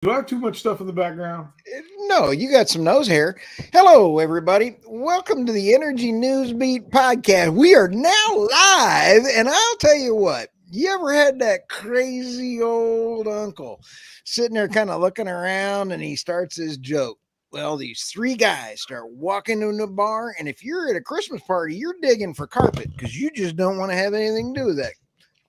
Do I have too much stuff in the background? No, you got some nose hair. Hello, everybody. Welcome to the Energy News Beat podcast. We are now live, and I'll tell you what. You ever had that crazy old uncle sitting there kind of looking around and he starts his joke? Well, these three guys start walking in the bar, and if you're at a Christmas party, you're digging for carpet because you just don't want to have anything to do with that.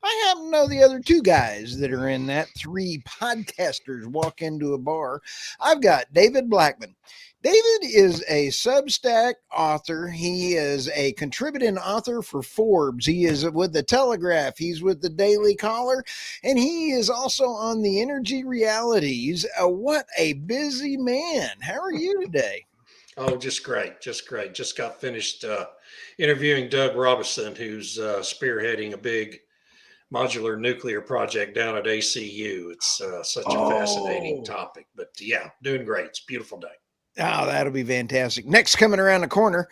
I happen to know the other two guys that are in that. Three podcasters walk into a bar. I've got David Blackman. David is a Substack author. He is a contributing author for Forbes. He is with the Telegraph. He's with the Daily Caller, and he is also on the Energy Realities. What a busy man. How are you today? Oh, just great. Just great. Just got finished interviewing Doug Robinson, who's spearheading a big modular nuclear project down at ACU. It's such a fascinating topic, but yeah, doing great. It's a beautiful day. Oh, that'll be fantastic. Next, coming around the corner,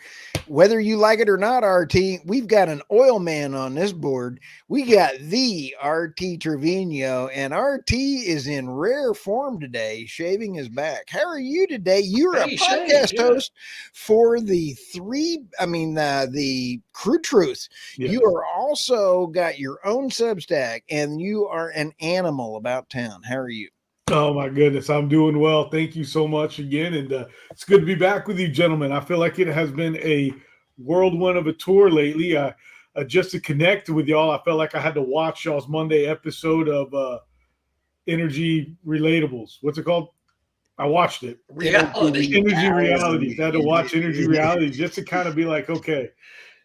whether you like it or not, RT, we've got an oil man on this board. We got the RT Trevino, and RT is in rare form today, shaving his back. How are you today? You're a podcast host for the Crude Truth. Yes. You are also got your own Substack, and you are an animal about town. How are you? Oh, my goodness. I'm doing well. Thank you so much again. And it's good to be back with you, gentlemen. I feel like it has been a whirlwind of a tour lately. Just to connect with y'all, I felt like I had to watch y'all's Monday episode of Energy Relatables. What's it called? I watched it. Energy Realities. I had to watch Energy Realities just to kind of be like, okay,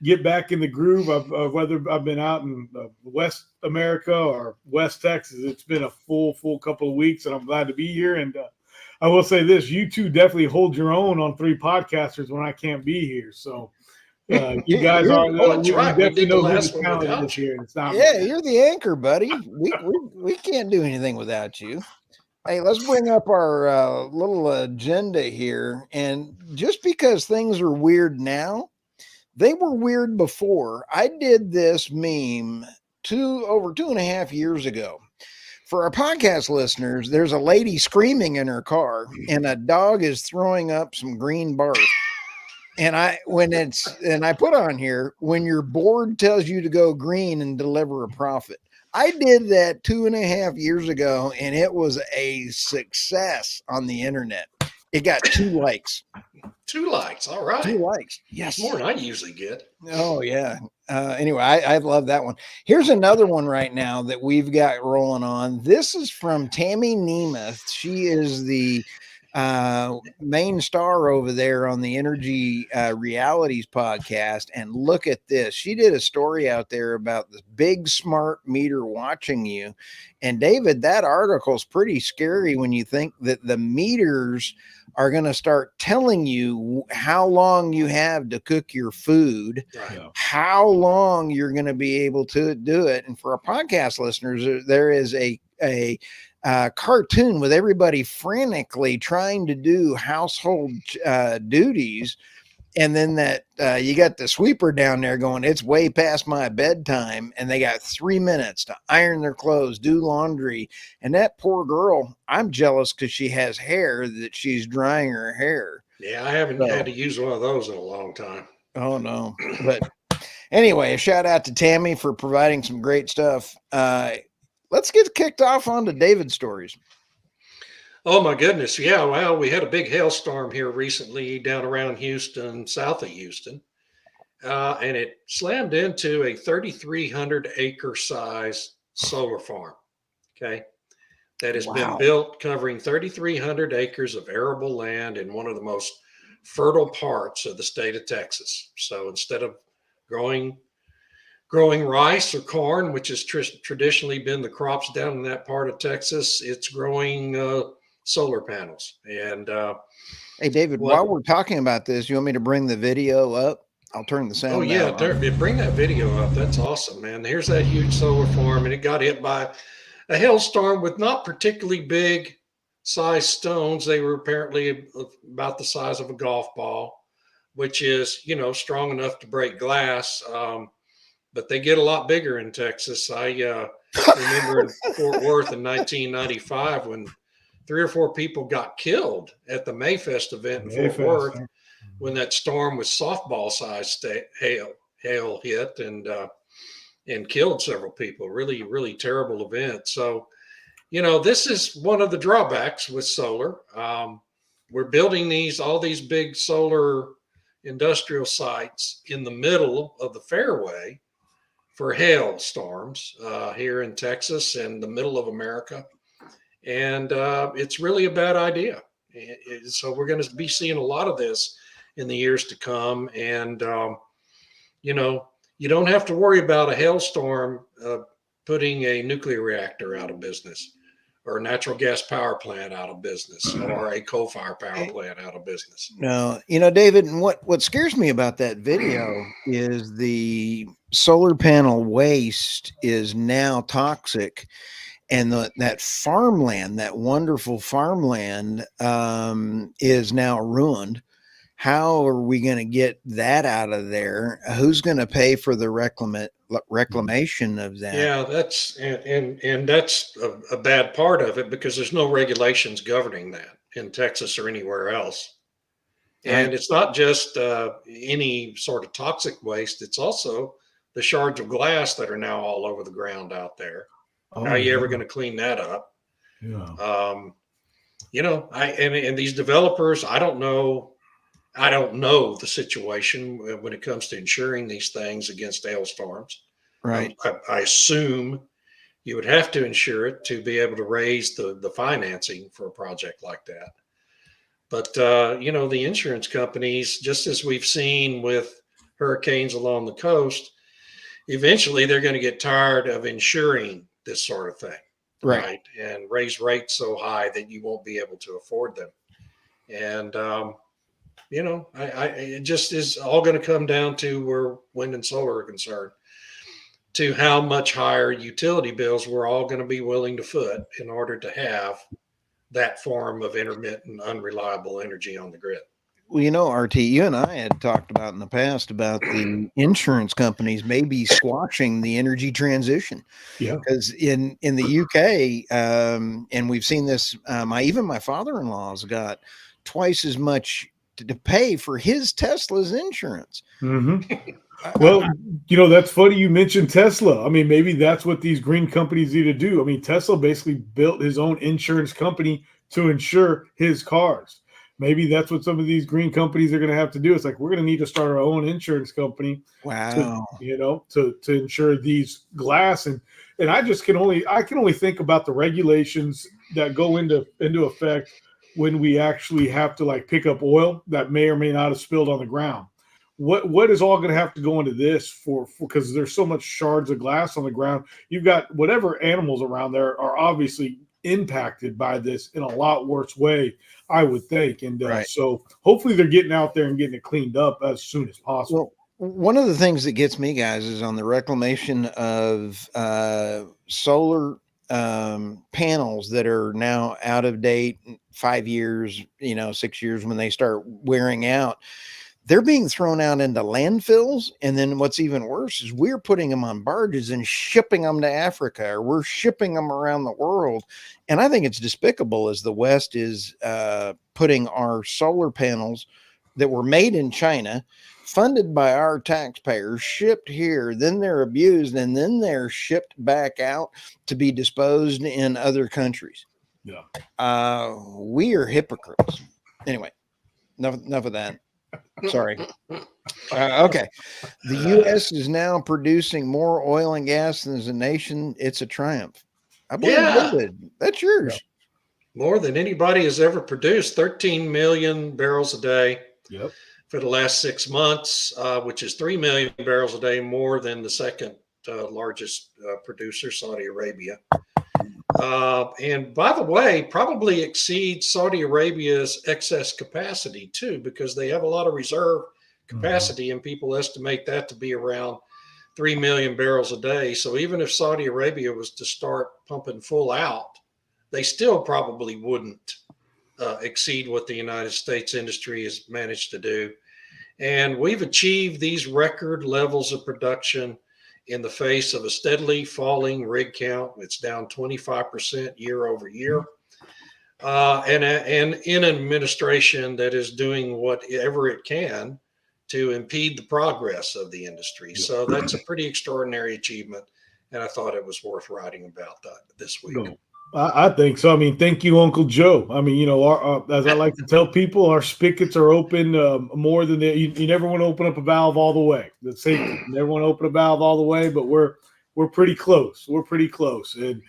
get back in the groove of whether I've been out in West America or West Texas. It's been a full couple of weeks, and I'm glad to be here. And I will say this, you two definitely hold your own on three podcasters when I can't be here. So you guys are that's right. We definitely know who's talented this year. It's not me. You're the anchor, buddy. We can't do anything without you. Hey, let's bring up our little agenda here. And just because things are weird now, they were weird before. I did this meme over 2.5 years ago. For our podcast listeners, there's a lady screaming in her car, and a dog is throwing up some green barf. And I put on here, when your board tells you to go green and deliver a profit. I did that 2.5 years ago, and it was a success on the internet. It got 2 likes. 2 likes. All right. 2 likes. Yes. More than I usually get. Oh, yeah. Anyway, I love that one. Here's another one right now that we've got rolling on. This is from Tammy Nemeth. She is the main star over there on the Energy Realities podcast. And look at this. She did a story out there about the big smart meter watching you. And David, that article is pretty scary when you think that the meters are going to start telling you how long you have to cook your food, how long you're going to be able to do it. And for our podcast listeners, there is a cartoon with everybody frantically trying to do household duties. And then you got the sweeper down there going, it's way past my bedtime. And they got 3 minutes to iron their clothes, do laundry. And that poor girl, I'm jealous because she has hair that she's drying her hair. Yeah, I haven't had to use one of those in a long time. Oh, no. But anyway, a shout out to Tammy for providing some great stuff. Let's get kicked off onto David's stories. Oh, my goodness. Yeah, well, we had a big hailstorm here recently down around Houston, south of Houston, and it slammed into a 3,300 acre size solar farm, okay, that has been built covering 3,300 acres of arable land in one of the most fertile parts of the state of Texas. So instead of growing rice or corn, which has traditionally been the crops down in that part of Texas, it's growing solar panels. And hey, David, while we're talking about this, you want me to bring the video up? I'll turn the sound. Oh yeah, bring that video up. That's awesome, man. Here's that huge solar farm, and it got hit by a hailstorm with not particularly big size stones. They were apparently about the size of a golf ball, which is, strong enough to break glass. But they get a lot bigger in Texas. I remember in Fort Worth in 1995 when 3 or 4 people got killed at the Mayfest event in Fort Mayfest, Worth huh? when that storm with softball sized hail hit and killed several people. Really, really terrible event. So, this is one of the drawbacks with solar. We're building all these big solar industrial sites in the middle of the fairway for hail storms here in Texas and the middle of America. And it's really a bad idea. So we're going to be seeing a lot of this in the years to come. And, you don't have to worry about a hailstorm putting a nuclear reactor out of business, or a natural gas power plant out of business, or a coal-fired power plant out of business. No, David, and what scares me about that video is the solar panel waste is now toxic, and that farmland, that wonderful farmland, is now ruined. How are we going to get that out of there? Who's going to pay for the reclamation of that? Yeah, that's and that's a bad part of it, because there's no regulations governing that in Texas or anywhere else. And it's not just any sort of toxic waste; it's also the shards of glass that are now all over the ground out there. How are you ever going to clean that up? Yeah. And these developers, I don't know the situation when it comes to insuring these things against hailstorms. Right. I assume you would have to insure it to be able to raise the financing for a project like that. But the insurance companies, just as we've seen with hurricanes along the coast, eventually they're going to get tired of insuring this sort of thing, right? And raise rates so high that you won't be able to afford them. And it just is all going to come down to where wind and solar are concerned, to how much higher utility bills we're all going to be willing to foot in order to have that form of intermittent, unreliable energy on the grid. Well, RT, you and I had talked about in the past about the insurance companies maybe squashing the energy transition. Yeah. Because in the UK, and we've seen this, even my father-in-law's got twice as much to pay for his Tesla's insurance. Well, that's funny you mentioned Tesla. I mean, maybe that's what these green companies need to do. I mean, Tesla basically built his own insurance company to insure his cars. Maybe that's what some of these green companies are going to have to do. It's like, we're going to need to start our own insurance company. Wow. To insure these glass. And I can only think about the regulations that go into effect when we actually have to pick up oil that may or may not have spilled on the ground. What is all going to have to go into this for because there's so much shards of glass on the ground. You've got whatever animals around there are obviously impacted by this in a lot worse way, I would think. And so hopefully they're getting out there and getting it cleaned up as soon as possible. Well, one of the things that gets me, guys, is on the reclamation of solar panels that are now out of date, 5 years, 6 years, when they start wearing out. They're being thrown out into landfills. And then what's even worse is we're putting them on barges and shipping them to Africa, or we're shipping them around the world. And I think it's despicable as the West is putting our solar panels that were made in China, funded by our taxpayers, shipped here, then they're abused, and then they're shipped back out to be disposed in other countries. Yeah. We are hypocrites. Anyway, enough of that. Sorry. Okay. The U.S. is now producing more oil and gas than as a nation. It's a triumph. I believe David, that's yours. Yeah. More than anybody has ever produced, 13 million barrels a day for the last 6 months, which is 3 million barrels a day more than the second largest producer, Saudi Arabia. And by the way, probably exceeds Saudi Arabia's excess capacity too, because they have a lot of reserve capacity, and people estimate that to be around 3 million barrels a day. So even if Saudi Arabia was to start pumping full out, they still probably wouldn't exceed what the United States industry has managed to do. And we've achieved these record levels of production in the face of a steadily falling rig count. It's down 25% year over year. and in an administration that is doing whatever it can to impede the progress of the industry. So that's a pretty extraordinary achievement, and I thought it was worth writing about that this week. No, I think so. I mean, thank you, Uncle Joe. I mean, as I like to tell people, our spigots are open more than you never want to open up a valve all the way. That's safety. You never want to open a valve all the way, but we're pretty close. We're pretty close, and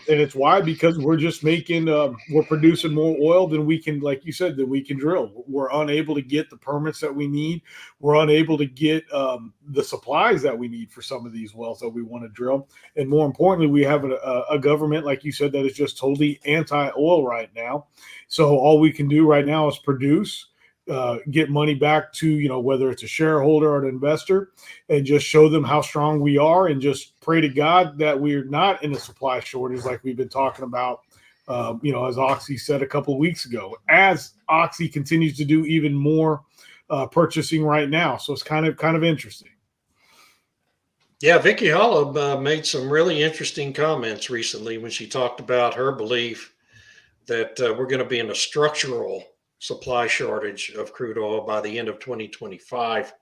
it's why, because we're just making we're producing more oil than we can, like you said, than we can drill. We're unable to get the permits that we need. We're unable to get the supplies that we need for some of these wells that we want to drill. And more importantly, we have a government, like you said, that is just totally anti-oil right now. So all we can do right now is produce, get money back to, whether it's a shareholder or an investor, and just show them how strong we are, and just pray to God that we're not in a supply shortage like we've been talking about, as Oxy said a couple of weeks ago, as Oxy continues to do even more purchasing right now. So it's kind of interesting. Yeah, Vicky Holub made some really interesting comments recently when she talked about her belief that we're going to be in a structural supply shortage of crude oil by the end of 2025.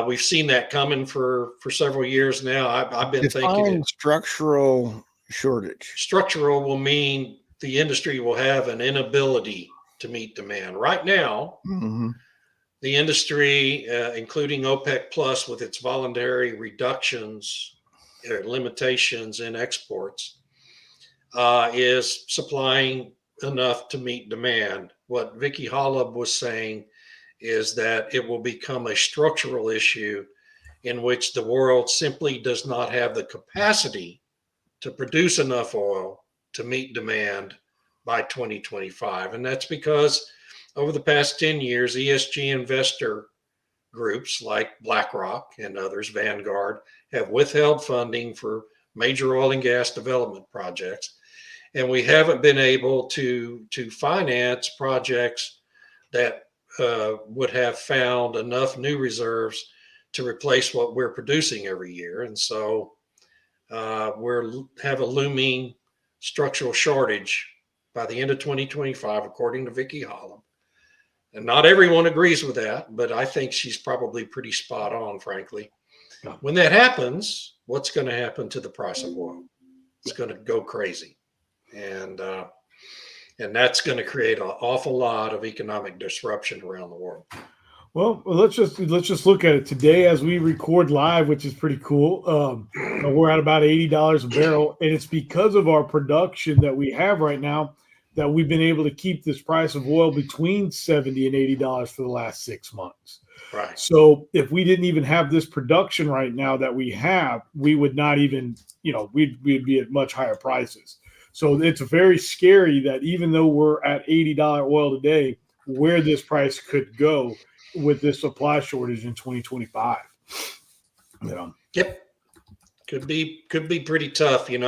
We've seen that coming for several years now. I've been thinking structural shortage. Structural will mean the industry will have an inability to meet demand. Right now, the industry, including OPEC Plus with its voluntary reductions, limitations in exports, is supplying enough to meet demand. What Vicky Holub was saying is that it will become a structural issue in which the world simply does not have the capacity to produce enough oil to meet demand by 2025. And that's because over the past 10 years, ESG investor groups like BlackRock and others, Vanguard, have withheld funding for major oil and gas development projects. And we haven't been able to finance projects that would have found enough new reserves to replace what we're producing every year. And so we have a looming structural shortage by the end of 2025, according to Vicky Holub. And not everyone agrees with that, but I think she's probably pretty spot on, frankly. When that happens, what's going to happen to the price of oil? It's going to go crazy. And that's going to create an awful lot of economic disruption around the world. Well, let's just look at it today as we record live, which is pretty cool. We're at about $80 a barrel, and it's because of our production that we have right now that we've been able to keep this price of oil between $70 and $80 for the last 6 months. Right. So if we didn't even have this production right now that we have, we would not even, we'd be at much higher prices. So it's very scary that even though we're at $80 oil today, where this price could go with this supply shortage in 2025. Yep. Could be pretty tough, and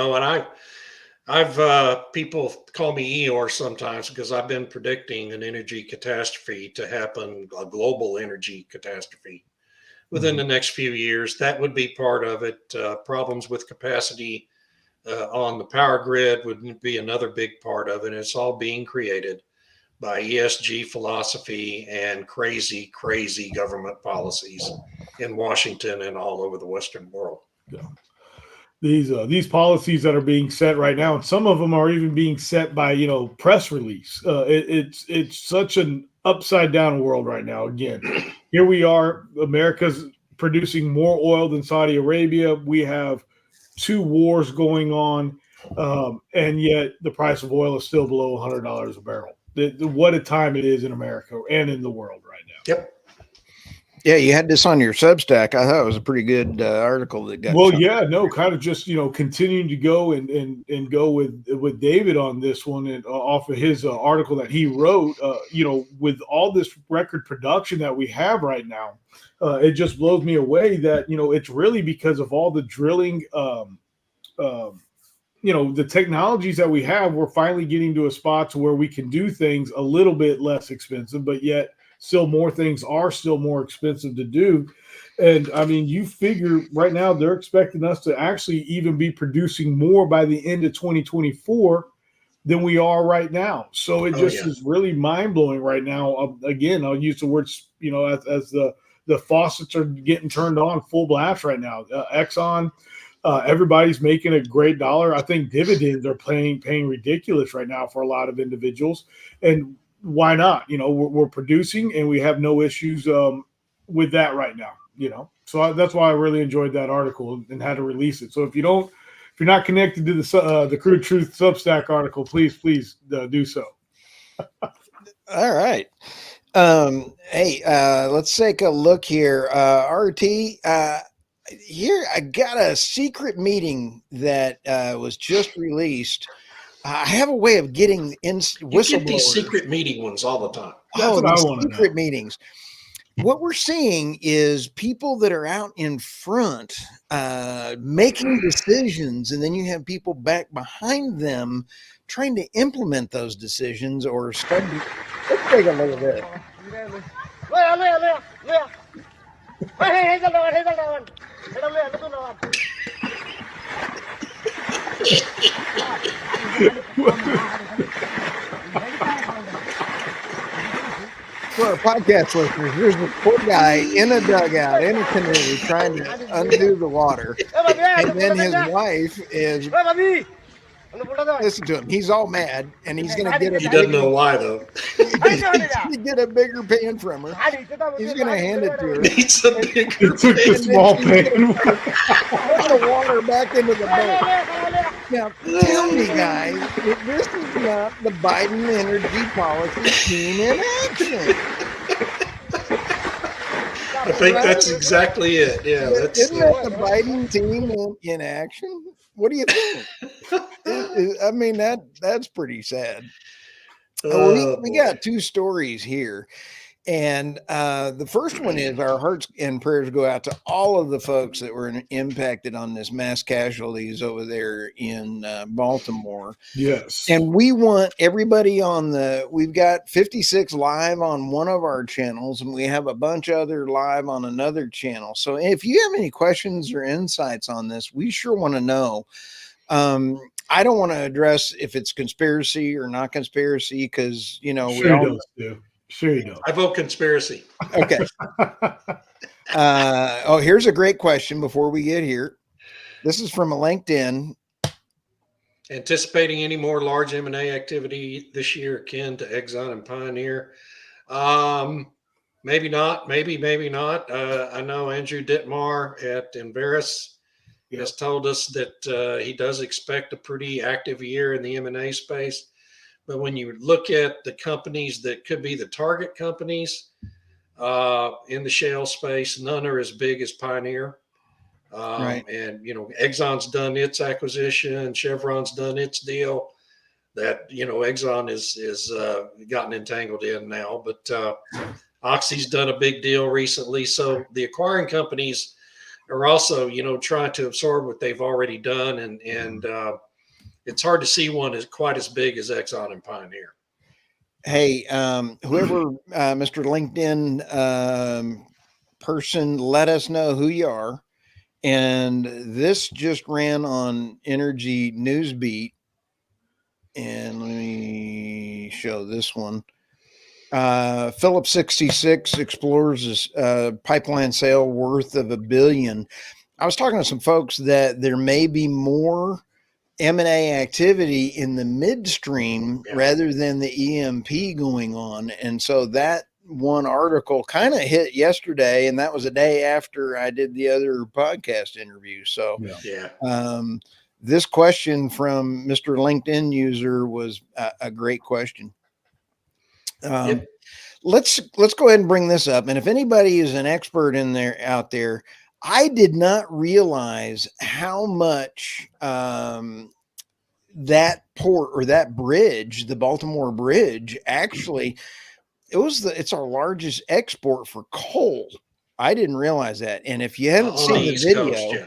I've people call me Eeyore sometimes because I've been predicting an energy catastrophe to happen, a global energy catastrophe within the next few years. That would be part of it. Problems with capacity on the power grid would be another big part of it. It's all being created by ESG philosophy and crazy government policies in Washington and all over the Western world. Yeah. These policies that are being set right now, and some of them are even being set by press release. It's such an upside down world right now. Again, here we are, America's producing more oil than Saudi Arabia. We have 2 wars going on, and yet the price of oil is still below $100 a barrel. What a time it is in America and in the world right now. Yep. Yeah, you had this on your Substack. I thought it was a pretty good article that got. Well, yeah, no, kind of just continuing to go and go with David on this one, and off of his article that he wrote. With all this record production that we have right now, it just blows me away that it's really because of all the drilling. The technologies that we have, we're finally getting to a spot to where we can do things a little bit less expensive, but yet still more things are still more expensive to do. And I mean, you figure right now they're expecting us to actually even be producing more by the end of 2024 than we are right now. So it Oh just yeah. is really mind blowing right now. Again, I'll use the words, as the faucets are getting turned on full blast right now. Exxon, everybody's making a great dollar. I think dividends are paying ridiculous right now for a lot of individuals, and why not? We're producing and we have no issues with that right now. So that's why I really enjoyed that article and had to release it. So if you're not connected to the Crude Truth Substack article, please do so. All right. Hey, let's take a look here. RT, here I got a secret meeting that was just released. I have a way of getting in You get these whistleblowers. secret meeting ones all the time. That's what I these want to secret know. meetings. What we're seeing is people that are out in front making decisions, and then you have people back behind them trying to implement those decisions or study. Let's take a look at this. For our podcast listeners, there's this poor guy in a dugout, in a canoe, trying to undo the water. And then his wife is, listen to him, he's all mad, and he's going to get He doesn't know why though. he's going to get a bigger pan from her. He's going to hand it to her. Needs a bigger He took the pan. small pan. Put the water back into the boat. Now, tell me, guys, if this is not the Biden energy policy team in action. I think that's exactly it. Yeah, Isn't that the Biden team in action? What do you think? I mean, that's pretty sad. We got two stories here. And the first one is our hearts and prayers go out to all of the folks that were impacted on this mass casualties over there in Baltimore. Yes. And we want everybody we've got 56 live on one of our channels, and we have a bunch other live on another channel. So if you have any questions or insights on this, we sure want to know. I don't want to address if it's conspiracy or not conspiracy, because, Sure you don't. I vote conspiracy. Okay. Here's a great question before we get here. This is from a LinkedIn. Anticipating any more large M&A activity this year akin to Exxon and Pioneer? Maybe not. Maybe not. I know Andrew Dittmar at Inveris has told us that he does expect a pretty active year in the M&A space. But when you look at the companies that could be the target companies in the shale space, none are as big as Pioneer. Right. And, Exxon's done its acquisition, Chevron's done its deal that, Exxon is gotten entangled in now. But Oxy's done a big deal recently. So the acquiring companies are also, trying to absorb what they've already done. And it's hard to see one as quite as big as Exxon and Pioneer. Hey, whoever, Mr. LinkedIn person, let us know who you are. And this just ran on Energy Newsbeat. And let me show this one. Phillips 66 explores a pipeline sale worth of $1 billion. I was talking to some folks that there may be more M&A activity in the midstream rather than the EMP going on. And so that one article kind of hit yesterday, and that was a day after I did the other podcast interview. So this question from Mr. LinkedIn user was a great question. Let's go ahead and bring this up. And if anybody is an expert out there, I did not realize how much that port or that bridge, the Baltimore bridge, actually, it's our largest export for coal. I didn't realize that. And if you haven't seen the video,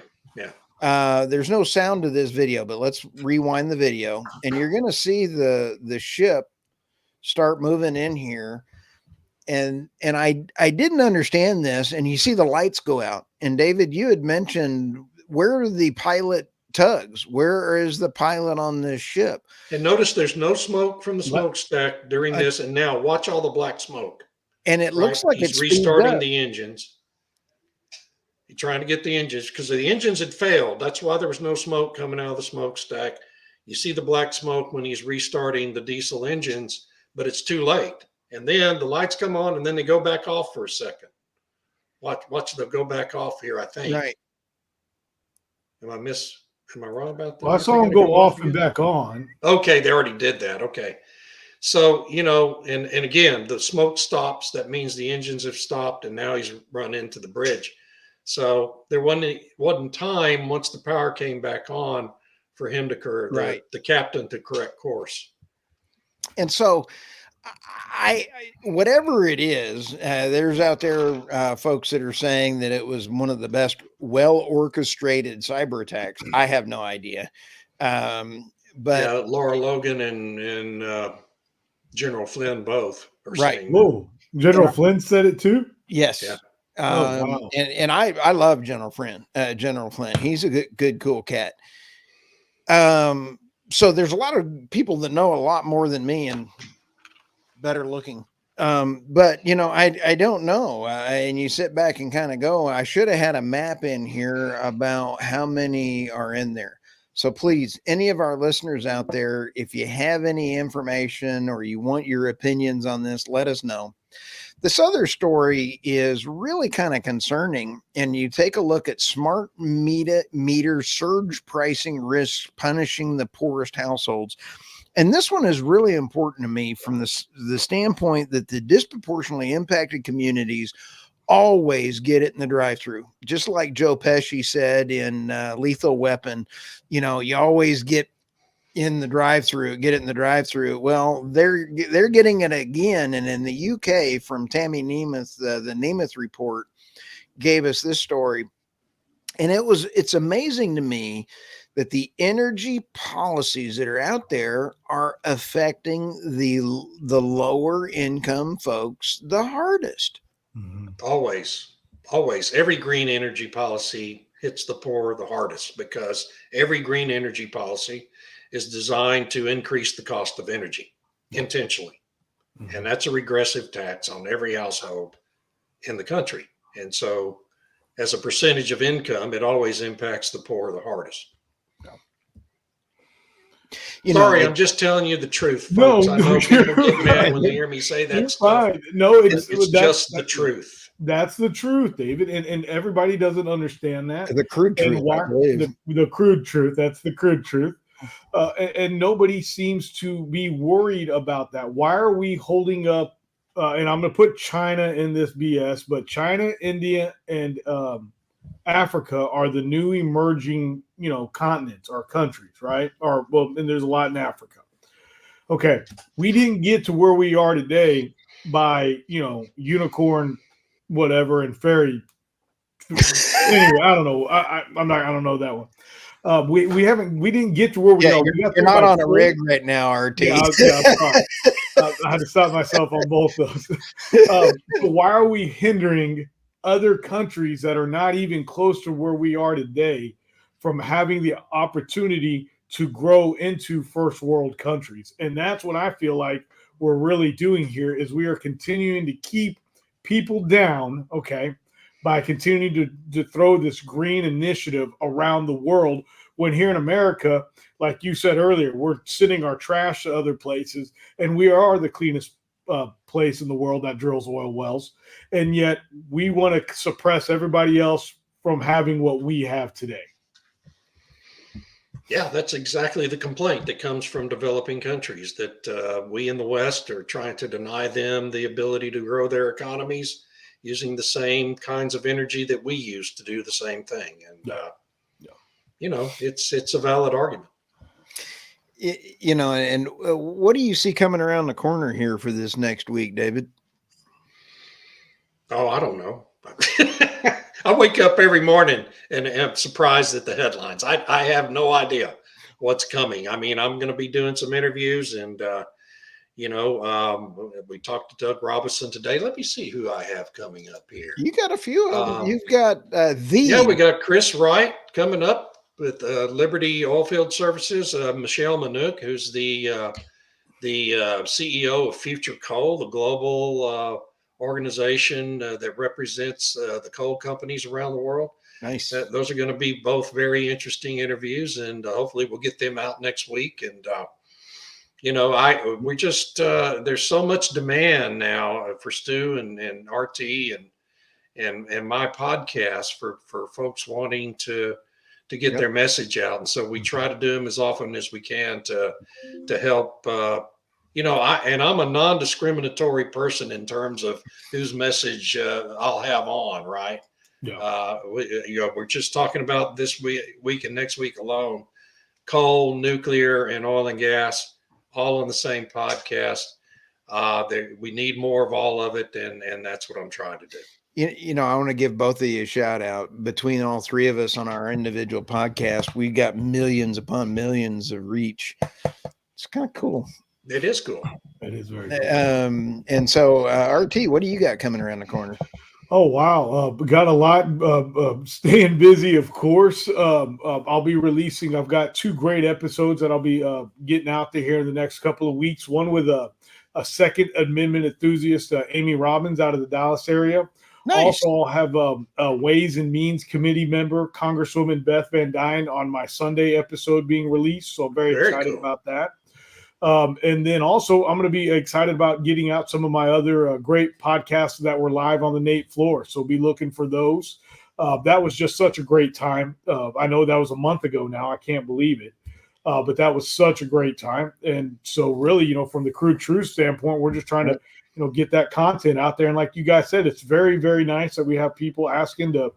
there's no sound to this video, but let's rewind the video, and you're going to see the ship start moving in here. And I didn't understand this, and you see the lights go out. And David, you had mentioned, where are the pilot tugs? Where is the pilot on this ship? And notice there's no smoke from the What? smokestack during this. And now watch all the black smoke, And it right? looks like He's it speeds restarting up. the engines. He's trying to get the engines because the engines had failed. That's why there was no smoke coming out of the smokestack. You see the black smoke when he's restarting the diesel engines, but it's too late. And then the lights come on and then they go back off for a second. Watch them go back off here, I think. Right. Am I wrong about that? Well, I They saw them gotta go off and again? back on. Okay, they already did that. Okay. So, and again, the smoke stops. That means the engines have stopped and now he's run into the bridge. So there wasn't time once the power came back on for him to Right. the captain to correct course. And so I whatever it is, there's out there folks that are saying that it was one of the best well orchestrated cyber attacks. I have no idea. But yeah, Laura Logan and General Flynn both are Right. saying that. Whoa, General Flynn said it too. yes. Yeah. Oh, wow. And I love General Flynn. He's a good, cool cat. So there's a lot of people that know a lot more than me and better looking. But I don't know. And you sit back and kind of go, I should have had a map in here about how many are in there. So please, any of our listeners out there, if you have any information or you want your opinions on this, let us know. This other story is really kind of concerning. And you take a look at smart meter surge pricing risks punishing the poorest households. And this one is really important to me from the standpoint that the disproportionately impacted communities always get it in the drive-through. Just like Joe Pesci said in Lethal Weapon, you always get it in the drive-through. Well, they're getting it again. And in the UK, from Tammy Nemeth, the Nemeth report gave us this story. And it's amazing to me that the energy policies that are out there are affecting the lower income folks the hardest. Mm-hmm. Always. Every green energy policy hits the poor the hardest because every green energy policy is designed to increase the cost of energy intentionally. Mm-hmm. And that's a regressive tax on every household in the country. And so as a percentage of income, it always impacts the poor the hardest. Sorry, I'm just telling you the truth, folks. I know people get mad when they hear me say that stuff. Fine. No, it's just the truth. That's the truth, David. And everybody doesn't understand that. The crude truth. The crude truth. That's the crude truth. And nobody seems to be worried about that. Why are we holding up? And I'm going to put China in this BS, but China, India, and Africa are the new emerging, continents or countries, right? And there's a lot in Africa. Okay, we didn't get to where we are today by, unicorn, whatever, and fairy. Anyway, I don't know. I don't know that one. We didn't get to where we are. You're not on a rig right now, RT. Yeah, I had to stop myself on both those. So why are we hindering other countries that are not even close to where we are today from having the opportunity to grow into first world countries? And that's what I feel like we're really doing here is we are continuing to keep people down, okay, by continuing to throw this green initiative around the world when here in America, like you said earlier, we're sending our trash to other places and we are the cleanest place in the world that drills oil wells, and yet we want to suppress everybody else from having what we have today. Yeah, that's exactly the complaint that comes from developing countries, that we in the West are trying to deny them the ability to grow their economies using the same kinds of energy that we use to do the same thing. And it's a valid argument. And what do you see coming around the corner here for this next week, David? Oh, I don't know. I wake up every morning and am surprised at the headlines. I have no idea what's coming. I mean, I'm going to be doing some interviews and, we talked to Doug Robinson today. Let me see who I have coming up here. You got a few of them. You've got we got Chris Wright coming up. with Liberty Oilfield Services, Michelle Manook, who's the CEO of Future Coal, the global organization that represents the coal companies around the world. Nice. Those are going to be both very interesting interviews, and hopefully we'll get them out next week. And we just there's so much demand now for Stu and RT and my podcast for folks wanting to get their message out, and so we try to do them as often as we can to help. I'm a non-discriminatory person in terms of whose message I'll have on, right? Yeah. We're just talking about this week and next week alone, coal, nuclear, and oil and gas, all on the same podcast. We need more of all of it, and that's what I'm trying to do. I want to give both of you a shout out. Between all three of us on our individual podcast, we got millions upon millions of reach. It's kind of cool. It is cool. It is very cool. And so, RT, what do you got coming around the corner? Oh, wow. Got a lot staying busy, of course. I'll be releasing, I've got 2 great episodes that I'll be getting out there here in the next couple of weeks. One with a Second Amendment enthusiast, Amy Robbins, out of the Dallas area. Nice. Also, I'll have a Ways and Means Committee member, Congresswoman Beth Van Dyne, on my Sunday episode being released. So I'm very excited about that. And then also, I'm going to be excited about getting out some of my other great podcasts that were live on the Nate floor. So be looking for those. That was just such a great time. I know that was a month ago now. I can't believe it. But that was such a great time. And so really, from the Crude Truth standpoint, we're just trying to, get that content out there. And like you guys said, it's very, very nice that we have people asking to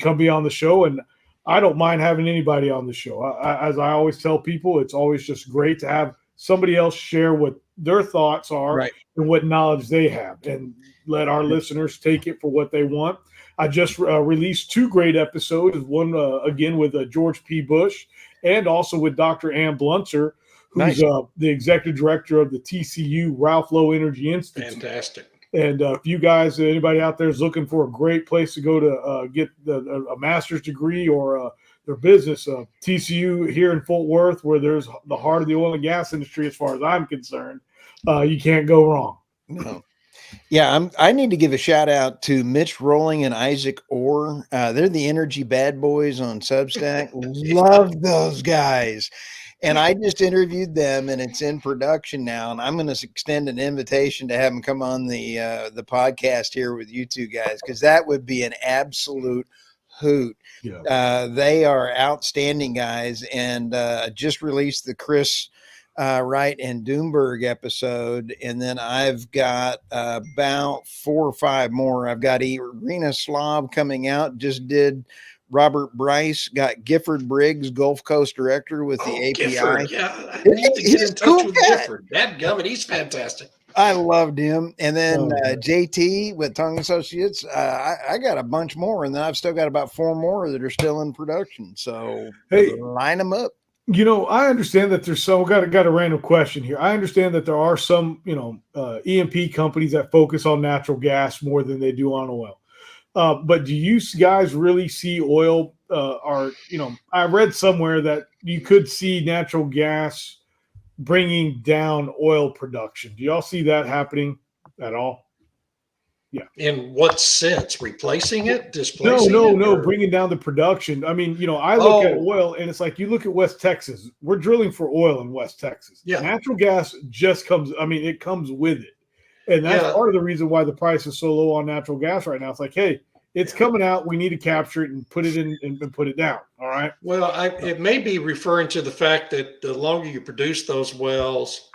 come be on the show. And I don't mind having anybody on the show. As I always tell people, it's always just great to have somebody else share what their thoughts are and what knowledge they have, and let our listeners take it for what they want. I just released 2 great episodes, one again with George P. Bush, and also with Dr. Ann Blunter, who's the executive director of the TCU Ralph Lowe Energy Institute. Fantastic. And if you guys, anybody out there is looking for a great place to go to get a master's degree or their business, TCU here in Fort Worth, where there's the heart of the oil and gas industry, as far as I'm concerned, you can't go wrong. No. Yeah, I need to give a shout out to Mitch Rolling and Isaac Orr. They're the Energy Bad Boys on Substack. Love those guys. And I just interviewed them, and it's in production now. And I'm going to extend an invitation to have them come on the podcast here with you two guys, because that would be an absolute hoot. Yeah. They are outstanding guys, and just released the Chris Wright and Doomberg episode, and then I've got about 4 or 5 more. I've got Irina Slav coming out. Just did Robert Bryce, got Gifford Briggs, Gulf Coast director with the API. Gifford, yeah, I need to get in touch with Gifford. Dadgummit, he's fantastic. I loved him. And then JT with Tongue Associates. I got a bunch more, and then I've still got about 4 more that are still in production. So line them up. I understand that there's some. Got a random question here. I understand that there are some, E&P companies that focus on natural gas more than they do on oil. But do you guys really see oil? I read somewhere that you could see natural gas bringing down oil production. Do y'all see that happening at all? Yeah. In what sense? Replacing it? Displacing it? No. Bringing down the production. I mean, I look at oil, and it's like you look at West Texas. We're drilling for oil in West Texas. Yeah. Natural gas just comes. I mean, it comes with it, and that's part of the reason why the price is so low on natural gas right now. It's like, hey, it's coming out. We need to capture it and put it in and put it down. All right. Well, it may be referring to the fact that the longer you produce those wells,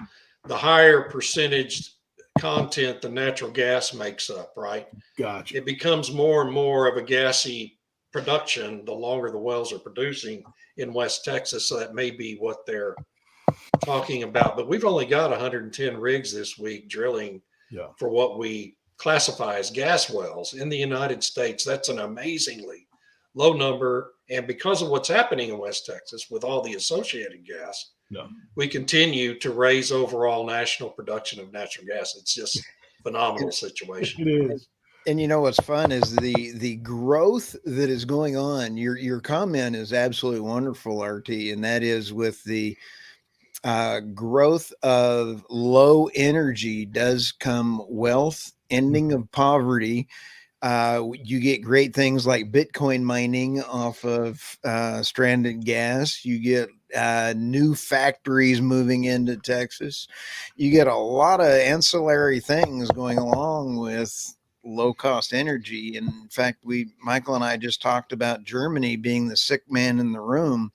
the higher percentage content the natural gas makes up, right? Gotcha. It becomes more and more of a gassy production the longer the wells are producing in West Texas. So that may be what they're talking about. But we've only got 110 rigs this week drilling for what we classify as gas wells in the United States. That's an amazingly low number. And because of what's happening in West Texas with all the associated gas, we continue to raise overall national production of natural gas. It's just a phenomenal situation. It is. And you know what's fun is the growth that is going on. Your comment is absolutely wonderful, RT, and that is with the growth of low energy does come wealth, ending of poverty. You get great things like Bitcoin mining off of stranded gas. You get new factories moving into Texas. You get a lot of ancillary things going along with low cost energy. And in fact, Michael and I just talked about Germany being the sick man in the room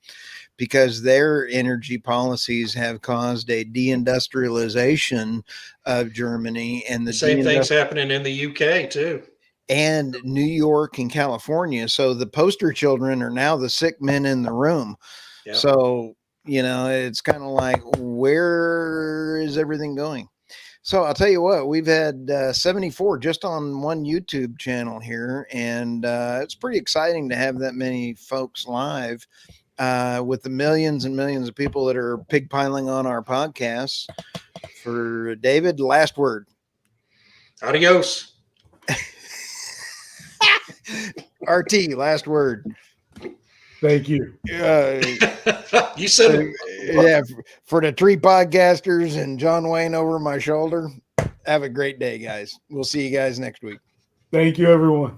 because their energy policies have caused a deindustrialization of Germany and The the same thing's deindustrialization happening in the UK too. and New York and California. So the poster children are now the sick men in the room. Yeah. So, it's kind of like, where is everything going? So I'll tell you what, we've had 74 just on one YouTube channel here. And it's pretty exciting to have that many folks live with the millions and millions of people that are pigpiling on our podcasts. For David, last word. Adios. RT, last word. Thank you. You said it. Yeah, for the three podcasters and John Wayne over my shoulder, have a great day, guys. We'll see you guys next week. Thank you, everyone.